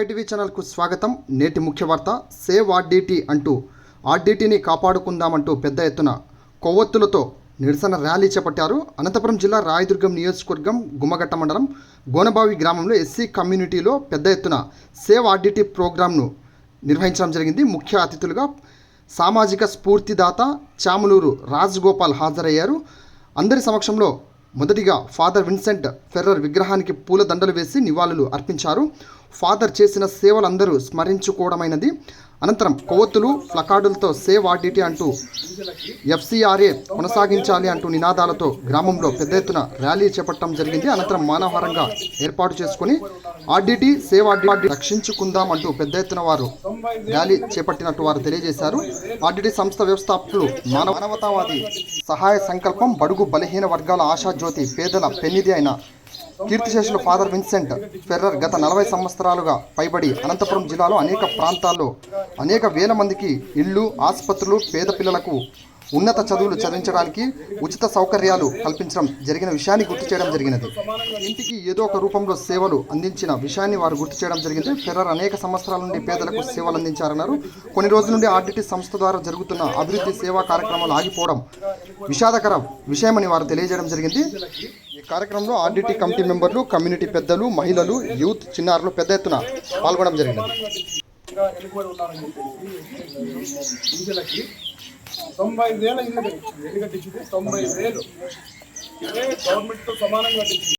TV ఛానల్కు స్వాగతం. నేటి ముఖ్య వార్త. సేవ్ ఆర్డీటీ అంటూ ఆర్డీటీని కాపాడుకుందామంటూ పెద్ద ఎత్తున కొవ్వొత్తులతో నిరసన ర్యాలీ చేపట్టారు. అనంతపురం జిల్లా రాయదుర్గం నియోజకవర్గం గుమ్మగట్ట మండలం గోనబావి గ్రామంలో ఎస్సీ కమ్యూనిటీలో పెద్ద ఎత్తున సేవ్ ఆర్డీటీ ప్రోగ్రాంను నిర్వహించడం జరిగింది. ముఖ్య అతిథులుగా సామాజిక స్ఫూర్తిదాత చాములూరు రాజగోపాల్ హాజరయ్యారు. అందరి సమక్షంలో మొదటిగా ఫాదర్ విన్సెంట్ ఫెర్రర్ విగ్రహానికి పూలదండలు వేసి నివాళులు అర్పించారు. ఫాదర్ చేసిన సేవలందరూ స్మరించుకోవడమైనది. అనంతరం కొవ్వొత్తులు ప్లకార్డులతో సేవ్ ఆర్డీటీ అంటూ ఎఫ్సీఆర్ఏ కొనసాగించాలి అంటూ నినాదాలతో గ్రామంలో పెద్ద ఎత్తున ర్యాలీ చేపట్టడం జరిగింది. అనంతరం మానవహారంగా ఏర్పాటు చేసుకుని ఆర్డీటీ సేవ్ ఆర్డీటీ రక్షించుకుందాం అంటూ పెద్ద ఎత్తున వారు ర్యాలీ చేపట్టినట్టు వారు తెలియజేశారు. ఆర్డీటీ సంస్థ వ్యవస్థాపకులు మానవతావాది సహాయ సంకల్పం బడుగు బలహీన వర్గాల ఆశాజ్యోతి పేదల పెన్నిధి అయిన కీర్తిశేషులు ఫాదర్ విన్సెంట్ ఫెర్రర్ గత 40 సంవత్సరాలుగా పైబడి అనంతపురం జిల్లాలో అనేక ప్రాంతాల్లో అనేక వేల మందికి ఇళ్ళు, ఆసుపత్రులు, పేద పిల్లలకు ఉన్నత చదువులు చదివించడానికి ఉచిత సౌకర్యాలు కల్పించడం జరిగిన విషయాన్ని గుర్తు చేయడం జరిగినది. ఇంటికి ఏదో ఒక రూపంలో సేవలు అందించిన విషయాన్ని వారు గుర్తు చేయడం జరిగింది. ఫెర్రర్ అనేక సంవత్సరాల నుండి పేదలకు సేవలు అందించారన్నారు. కొన్ని రోజుల నుండి ఆర్డీటీ సంస్థ ద్వారా జరుగుతున్న అభివృద్ధి సేవా కార్యక్రమాలు ఆగిపోవడం విషాదకర విషయమని వారు తెలియజేయడం జరిగింది. ఈ కార్యక్రమంలో ఆర్డీటీ కమిటీ మెంబర్లు, కమ్యూనిటీ పెద్దలు, మహిళలు, యూత్, చిన్నారులు పెద్ద ఎత్తున పాల్గొనడం జరిగింది. 90,000 ఇల్లు కట్టించింది. 90,000 గవర్నమెంట్తో సమానంగా కట్టించింది.